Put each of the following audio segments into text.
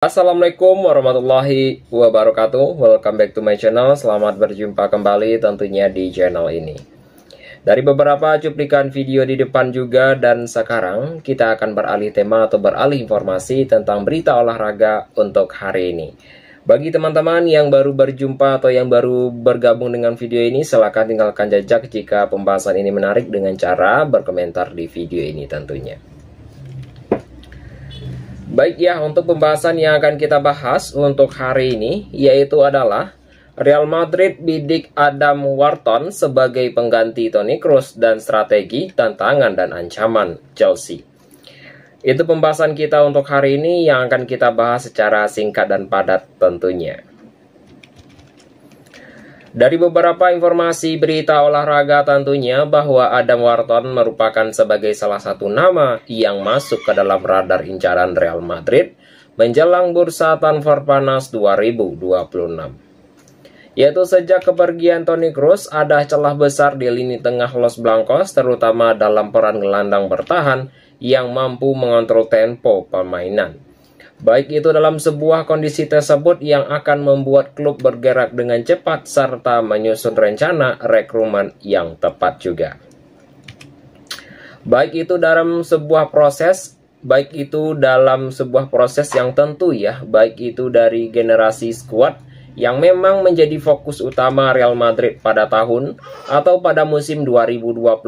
Assalamualaikum warahmatullahi wabarakatuh. Welcome back to my channel. Selamat berjumpa kembali tentunya di channel ini. Dari beberapa cuplikan video di depan juga dan sekarang kita akan beralih tema atau beralih informasi tentang berita olahraga untuk hari ini. Bagi teman-teman yang baru berjumpa atau yang baru bergabung dengan video ini, silahkan tinggalkan jejak jika pembahasan ini menarik dengan cara berkomentar di video ini tentunya. Baik ya, untuk pembahasan yang akan kita bahas untuk hari ini yaitu adalah Real Madrid bidik Adam Wharton sebagai pengganti Toni Kroos dan strategi, tantangan dan ancaman Chelsea. Itu pembahasan kita untuk hari ini yang akan kita bahas secara singkat dan padat tentunya. Dari beberapa informasi berita olahraga tentunya bahwa Adam Wharton merupakan sebagai salah satu nama yang masuk ke dalam radar incaran Real Madrid menjelang bursa transfer panas 2026. Yaitu sejak kepergian Toni Kroos ada celah besar di lini tengah Los Blancos, terutama dalam peran gelandang bertahan yang mampu mengontrol tempo permainan. Baik itu dalam sebuah kondisi tersebut yang akan membuat klub bergerak dengan cepat serta menyusun rencana rekrutmen yang tepat juga. Baik itu dalam sebuah proses yang tentu ya, baik itu dari generasi skuad yang memang menjadi fokus utama Real Madrid pada tahun atau pada musim 2026,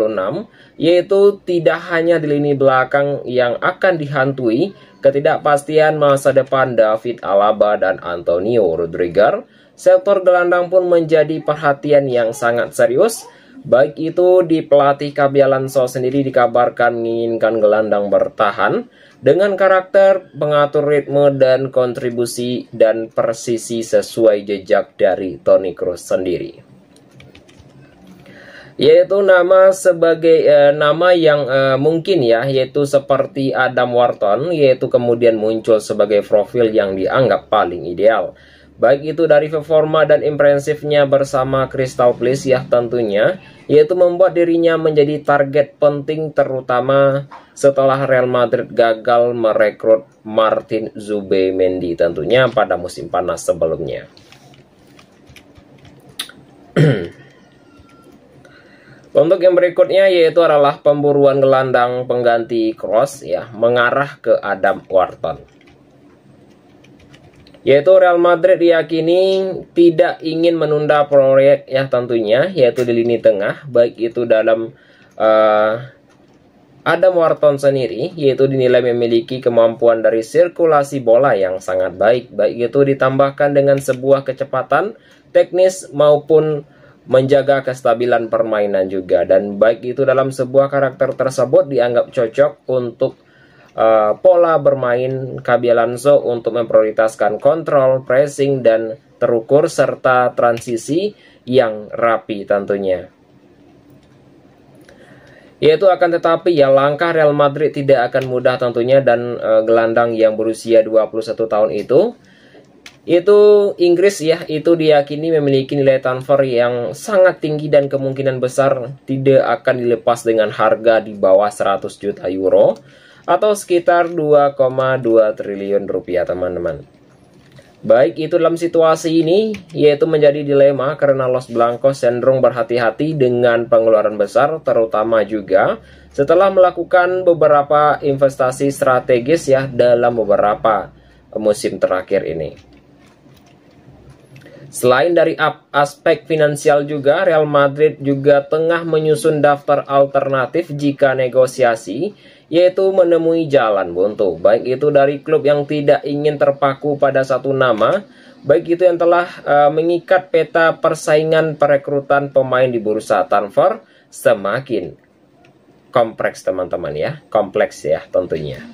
yaitu tidak hanya di lini belakang yang akan dihantui ketidakpastian masa depan David Alaba dan Antonio Rudiger, sektor gelandang pun menjadi perhatian yang sangat serius. Baik itu di pelatih Xabi Alonso sendiri dikabarkan menginginkan gelandang bertahan dengan karakter, pengatur ritme dan kontribusi dan persisi sesuai jejak dari Toni Kroos sendiri. Yaitu nama yang mungkin ya, yaitu seperti Adam Wharton, yaitu kemudian muncul sebagai profil yang dianggap paling ideal. Baik itu dari performa dan impresifnya bersama Crystal Palace ya tentunya, yaitu membuat dirinya menjadi target penting terutama setelah Real Madrid gagal merekrut Martin Zubimendi tentunya pada musim panas sebelumnya. Untuk yang berikutnya yaitu adalah pemburuan gelandang pengganti Kroos ya, mengarah ke Adam Wharton. Yaitu Real Madrid diyakini tidak ingin menunda proyek ya tentunya, yaitu di lini tengah, baik itu dalam Adam Wharton sendiri, yaitu dinilai memiliki kemampuan dari sirkulasi bola yang sangat baik, baik itu ditambahkan dengan sebuah kecepatan teknis maupun menjaga kestabilan permainan juga, dan baik itu dalam sebuah karakter tersebut dianggap cocok untuk pola bermain Xabi Alonso untuk memprioritaskan kontrol, pressing dan terukur serta transisi yang rapi tentunya. Yaitu akan tetapi ya langkah Real Madrid tidak akan mudah tentunya, dan gelandang yang berusia 21 tahun itu Inggris ya, itu diyakini memiliki nilai transfer yang sangat tinggi dan kemungkinan besar tidak akan dilepas dengan harga di bawah 100 juta euro atau sekitar 2,2 triliun rupiah teman-teman. Baik itu dalam situasi ini yaitu menjadi dilema karena Los Blancos cenderung berhati-hati dengan pengeluaran besar, terutama juga setelah melakukan beberapa investasi strategis ya dalam beberapa musim terakhir ini. Selain dari aspek finansial juga, Real Madrid juga tengah menyusun daftar alternatif jika negosiasi, yaitu menemui jalan buntu. Baik itu dari klub yang tidak ingin terpaku pada satu nama, baik itu yang telah mengikat peta persaingan perekrutan pemain di bursa transfer semakin kompleks teman-teman ya, kompleks ya tentunya.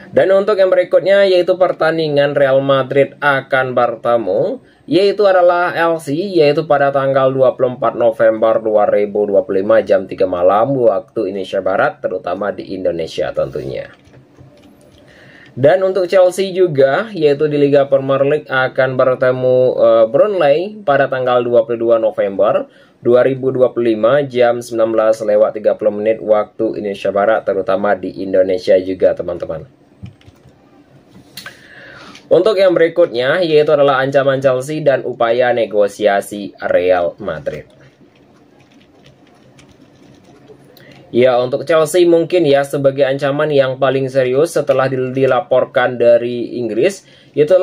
Dan untuk yang berikutnya yaitu pertandingan Real Madrid akan bertemu, yaitu adalah LC, yaitu pada tanggal 24 November 2025 jam 3 malam waktu Indonesia Barat, terutama di Indonesia tentunya. Dan untuk Chelsea juga, yaitu di Liga Premier League akan bertemu Burnley pada tanggal 22 November 2025 jam 19:30 waktu Indonesia Barat, terutama di Indonesia juga teman-teman. Untuk yang berikutnya yaitu adalah ancaman Chelsea dan upaya negosiasi Real Madrid. Ya, untuk Chelsea mungkin ya sebagai ancaman yang paling serius setelah dilaporkan dari Inggris, yaitu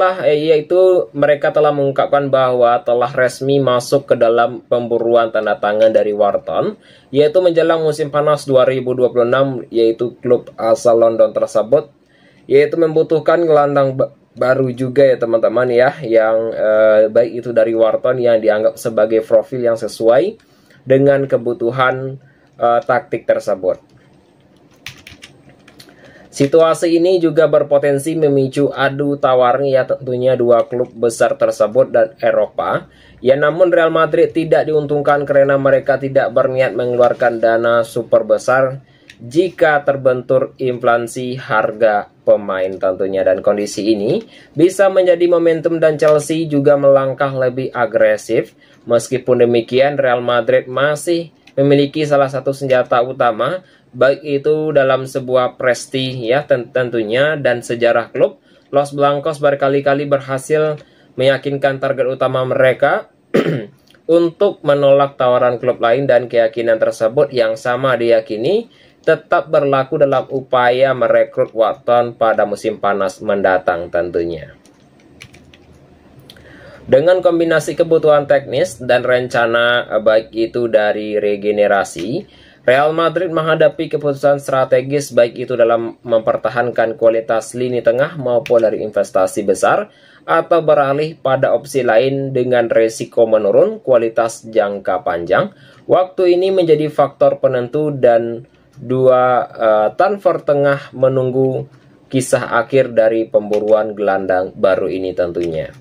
mereka telah mengungkapkan bahwa telah resmi masuk ke dalam pemburuan tanda tangan dari Wharton, yaitu menjelang musim panas 2026, yaitu klub asal London tersebut, yaitu membutuhkan gelandang baru juga ya teman-teman ya, yang baik itu dari Wharton yang dianggap sebagai profil yang sesuai dengan kebutuhan taktik tersebut. Situasi ini juga berpotensi memicu adu tawar ya tentunya dua klub besar tersebut dan Eropa. Ya, namun Real Madrid tidak diuntungkan karena mereka tidak berniat mengeluarkan dana super besar jika terbentur inflasi harga pemain tentunya, dan kondisi ini bisa menjadi momentum dan Chelsea juga melangkah lebih agresif. Meskipun demikian, Real Madrid masih memiliki salah satu senjata utama, baik itu dalam sebuah prestij ya tentunya dan sejarah klub. Los Blancos berkali-kali berhasil meyakinkan target utama mereka untuk menolak tawaran klub lain, dan keyakinan tersebut yang sama diyakini tetap berlaku dalam upaya merekrut Wharton pada musim panas mendatang tentunya. Dengan kombinasi kebutuhan teknis dan rencana baik itu dari regenerasi, Real Madrid menghadapi keputusan strategis baik itu dalam mempertahankan kualitas lini tengah maupun dari investasi besar, atau beralih pada opsi lain dengan resiko menurun kualitas jangka panjang. Waktu ini menjadi faktor penentu dan dua transfer tengah menunggu kisah akhir dari pemburuan gelandang baru ini tentunya.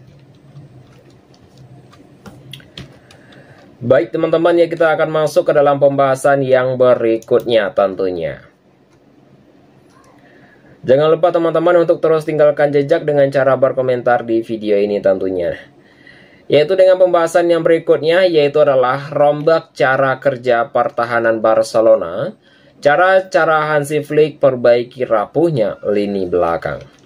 Baik teman-teman, ya kita akan masuk ke dalam pembahasan yang berikutnya tentunya. Jangan lupa teman-teman untuk terus tinggalkan jejak dengan cara berkomentar di video ini tentunya. Yaitu dengan pembahasan yang berikutnya, yaitu adalah rombak cara kerja pertahanan Barcelona. Cara-cara Hansi Flick perbaiki rapuhnya lini belakang.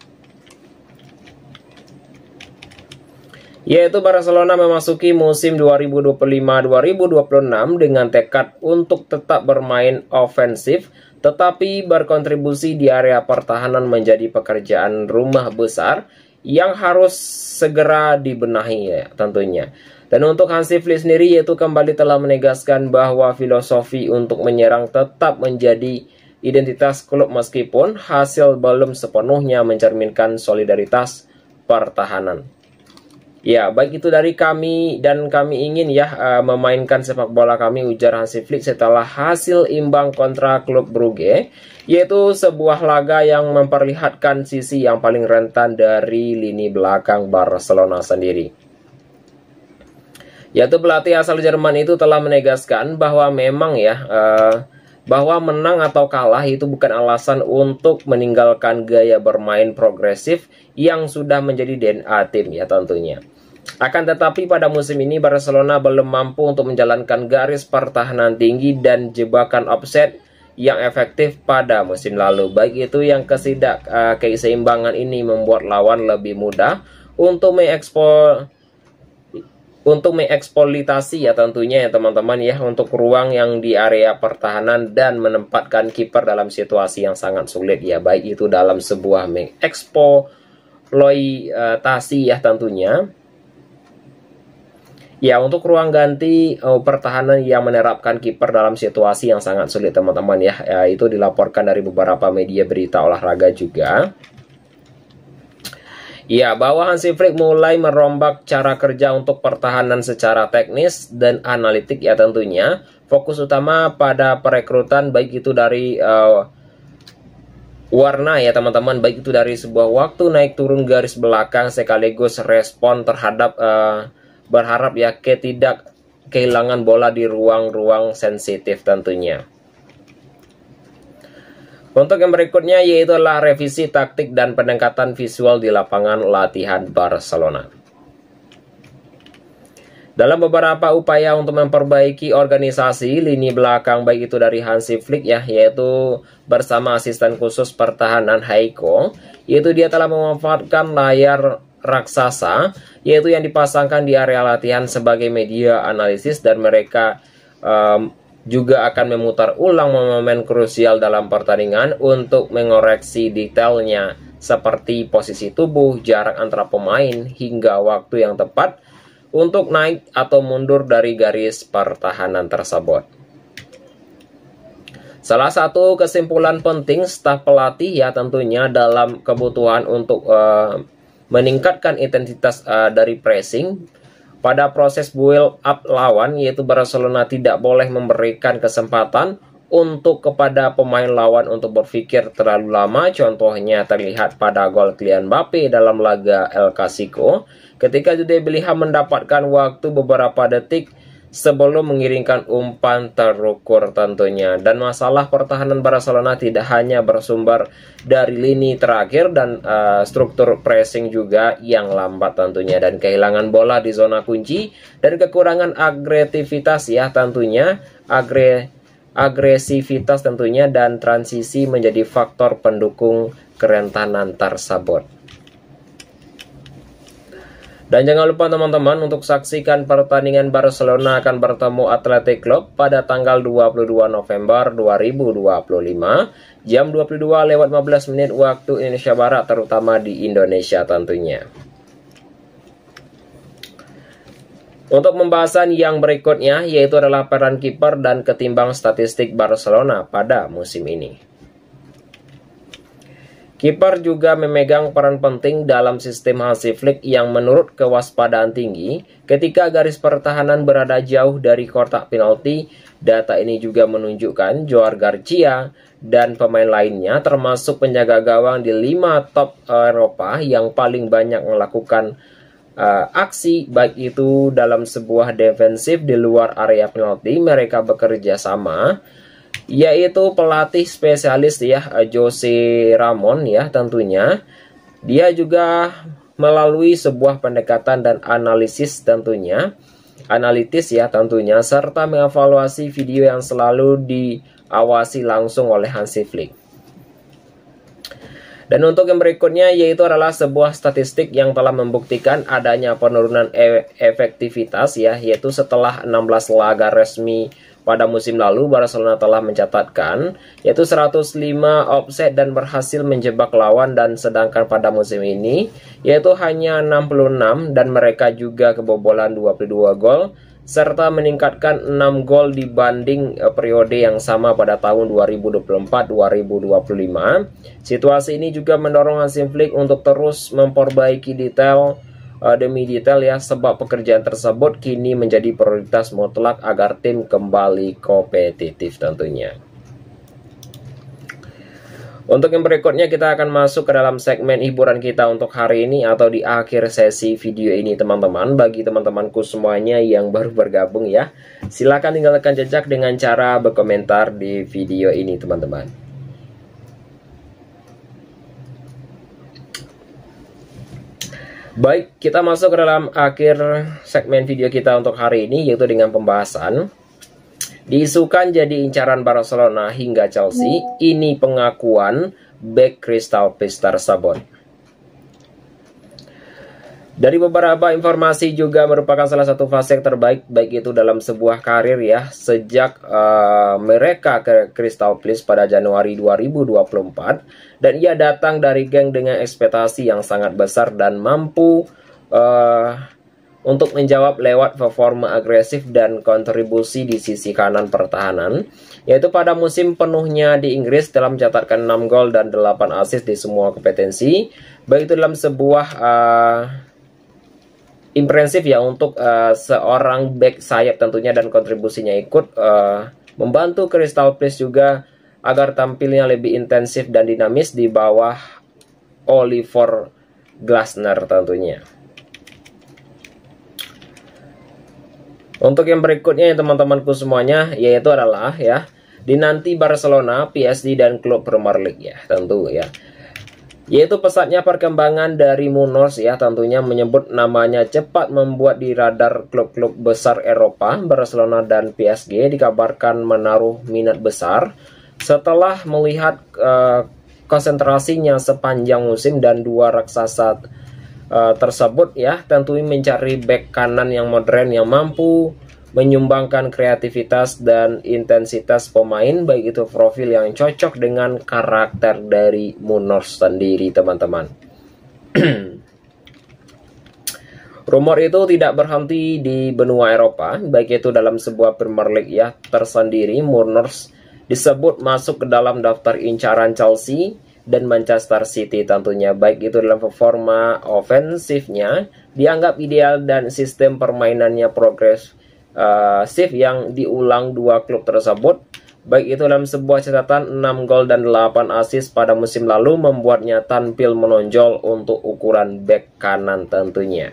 Yaitu Barcelona memasuki musim 2025-2026 dengan tekad untuk tetap bermain ofensif, tetapi berkontribusi di area pertahanan menjadi pekerjaan rumah besar yang harus segera dibenahi ya tentunya. Dan untuk Hansi Flick sendiri, yaitu kembali telah menegaskan bahwa filosofi untuk menyerang tetap menjadi identitas klub meskipun hasil belum sepenuhnya mencerminkan solidaritas pertahanan. Ya, baik itu dari kami, dan kami ingin ya memainkan sepak bola kami, ujar Hansi Flick setelah hasil imbang kontra klub Brugge, yaitu sebuah laga yang memperlihatkan sisi yang paling rentan dari lini belakang Barcelona sendiri. Yaitu pelatih asal Jerman itu telah menegaskan bahwa memang ya bahwa menang atau kalah itu bukan alasan untuk meninggalkan gaya bermain progresif yang sudah menjadi DNA tim ya tentunya. Akan tetapi pada musim ini Barcelona belum mampu untuk menjalankan garis pertahanan tinggi dan jebakan offset yang efektif pada musim lalu. Baik itu yang keseimbangan ini membuat lawan lebih mudah untuk mengeksploitasi ya tentunya ya teman-teman ya, untuk ruang yang di area pertahanan dan menempatkan kiper dalam situasi yang sangat sulit ya, baik itu dalam sebuah mengeksploitasi ya tentunya. Ya, untuk ruang ganti pertahanan yang menerapkan kiper dalam situasi yang sangat sulit teman-teman ya, itu dilaporkan dari beberapa media berita olahraga juga. Ya, bahwa Hansi Flick mulai merombak cara kerja untuk pertahanan secara teknis dan analitik ya tentunya. Fokus utama pada perekrutan baik itu dari warna ya teman-teman, baik itu dari sebuah waktu naik turun garis belakang sekaligus respon terhadap berharap ya tidak kehilangan bola di ruang-ruang sensitif tentunya. Untuk yang berikutnya yaitu adalah revisi taktik dan pendekatan visual di lapangan latihan Barcelona. Dalam beberapa upaya untuk memperbaiki organisasi lini belakang baik itu dari Hansi Flick ya, yaitu bersama asisten khusus pertahanan Heiko, yaitu dia telah memanfaatkan layar raksasa, yaitu yang dipasangkan di area latihan sebagai media analisis, dan mereka juga akan memutar ulang momen krusial dalam pertandingan untuk mengoreksi detailnya seperti posisi tubuh, jarak antara pemain, hingga waktu yang tepat untuk naik atau mundur dari garis pertahanan tersebut. Salah satu kesimpulan penting staf pelatih ya tentunya dalam kebutuhan untuk meningkatkan intensitas dari pressing pada proses build up lawan, yaitu Barcelona tidak boleh memberikan kesempatan untuk kepada pemain lawan untuk berpikir terlalu lama. Contohnya terlihat pada gol Kylian Mbappe dalam laga El Clasico ketika Jude Bellingham mendapatkan waktu beberapa detik sebelum mengirimkan umpan terukur tentunya. Dan masalah pertahanan Barcelona tidak hanya bersumber dari lini terakhir dan struktur pressing juga yang lambat tentunya, dan kehilangan bola di zona kunci dan kekurangan agresivitas ya tentunya, agresivitas tentunya, dan transisi menjadi faktor pendukung kerentanan tersebut. Dan jangan lupa teman-teman untuk saksikan pertandingan Barcelona akan bertemu Athletic Club pada tanggal 22 November 2025 jam 22:15 waktu Indonesia Barat, terutama di Indonesia tentunya. Untuk pembahasan yang berikutnya yaitu adalah peran kiper dan ketimbang statistik Barcelona pada musim ini. Kiper juga memegang peran penting dalam sistem Hansi Flick yang menurut kewaspadaan tinggi ketika garis pertahanan berada jauh dari kotak penalti. Data ini juga menunjukkan Joao Garcia dan pemain lainnya termasuk penjaga gawang di 5 top Eropa yang paling banyak melakukan aksi baik itu dalam sebuah defensif di luar area penalti. Mereka bekerja sama, yaitu pelatih spesialis ya Jose Ramon ya tentunya. Dia juga melalui sebuah pendekatan dan analitis ya tentunya, serta mengevaluasi video yang selalu diawasi langsung oleh Hansi Flick. Dan untuk yang berikutnya yaitu adalah sebuah statistik yang telah membuktikan adanya penurunan efektivitas ya, yaitu setelah 16 laga resmi pada musim lalu, Barcelona telah mencatatkan yaitu 105 offset dan berhasil menjebak lawan, dan sedangkan pada musim ini yaitu hanya 66, dan mereka juga kebobolan 22 gol serta meningkatkan 6 gol dibanding periode yang sama pada tahun 2024-2025. Situasi ini juga mendorong Hansi Flick untuk terus memperbaiki detail demi detail ya, sebab pekerjaan tersebut kini menjadi prioritas mutlak agar tim kembali kompetitif tentunya. Untuk yang berikutnya kita akan masuk ke dalam segmen hiburan kita untuk hari ini atau di akhir sesi video ini teman-teman. Bagi teman-temanku semuanya yang baru bergabung ya, silakan tinggalkan jejak dengan cara berkomentar di video ini teman-teman. Baik, kita masuk ke dalam akhir segmen video kita untuk hari ini, yaitu dengan pembahasan diisukan jadi incaran Barcelona hingga Chelsea. Ini pengakuan bek Crystal Palace tersebut. Dari beberapa informasi juga merupakan salah satu fase yang terbaik baik itu dalam sebuah karir ya, sejak mereka ke Crystal Palace pada Januari 2024, dan ia datang dari geng dengan ekspektasi yang sangat besar dan mampu untuk menjawab lewat performa agresif dan kontribusi di sisi kanan pertahanan, yaitu pada musim penuhnya di Inggris telah mencatatkan 6 gol dan 8 assist di semua kompetensi, baik itu dalam sebuah impresif ya untuk seorang back sayap tentunya, dan kontribusinya ikut membantu Crystal Palace juga agar tampilnya lebih intensif dan dinamis di bawah Oliver Glasner tentunya. Untuk yang berikutnya ya teman-temanku semuanya, yaitu adalah ya dinanti Barcelona, PSG dan klub Premier League ya tentu ya. Yaitu pesatnya perkembangan dari Munoz ya tentunya menyebut namanya cepat membuat di radar klub-klub besar Eropa. Barcelona dan PSG dikabarkan menaruh minat besar setelah melihat konsentrasinya sepanjang musim dan dua raksasa tersebut ya, tentunya mencari back kanan yang modern yang mampu menyumbangkan kreativitas dan intensitas pemain, baik itu profil yang cocok dengan karakter dari Moonors sendiri, teman-teman. Rumor itu tidak berhenti di benua Eropa, baik itu dalam sebuah Premier League ya tersendiri. Moonors disebut masuk ke dalam daftar incaran Chelsea dan Manchester City tentunya, baik itu dalam performa ofensifnya dianggap ideal dan sistem permainannya progresif yang diulang dua klub tersebut, baik itu dalam sebuah catatan 6 gol dan 8 assist pada musim lalu, membuatnya tampil menonjol untuk ukuran bek kanan tentunya.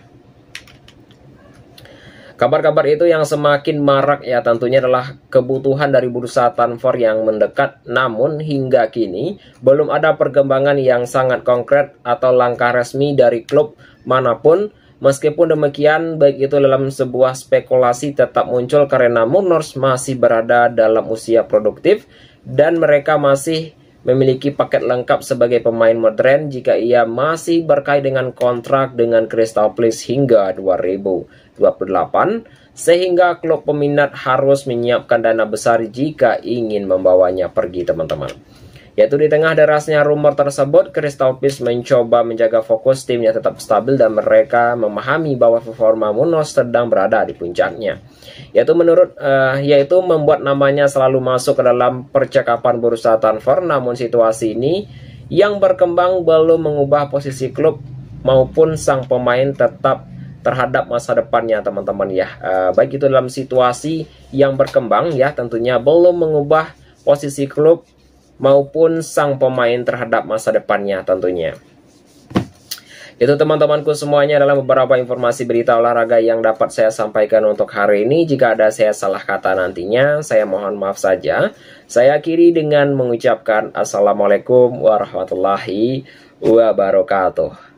Kabar-kabar itu yang semakin marak ya tentunya adalah kebutuhan dari bursa transfer yang mendekat, namun hingga kini belum ada perkembangan yang sangat konkret atau langkah resmi dari klub manapun. Meskipun demikian, baik itu dalam sebuah spekulasi tetap muncul karena Moonors masih berada dalam usia produktif dan mereka masih memiliki paket lengkap sebagai pemain modern jika ia masih berkait dengan kontrak dengan Crystal Palace hingga 2028, sehingga klub peminat harus menyiapkan dana besar jika ingin membawanya pergi, teman-teman. Yaitu di tengah derasnya rumor tersebut, Crystal Palace mencoba menjaga fokus timnya tetap stabil dan mereka memahami bahwa performa Moonors sedang berada di puncaknya. Yaitu membuat namanya selalu masuk ke dalam percakapan bursa transfer, namun situasi ini yang berkembang belum mengubah posisi klub maupun sang pemain tetap terhadap masa depannya, teman-teman ya. Baik itu dalam situasi yang berkembang ya, tentunya belum mengubah posisi klub maupun sang pemain terhadap masa depannya tentunya. Itu teman-temanku semuanya adalah beberapa informasi berita olahraga yang dapat saya sampaikan untuk hari ini. Jika ada saya salah kata nantinya, saya mohon maaf saja. Saya akhiri dengan mengucapkan Assalamualaikum warahmatullahi wabarakatuh.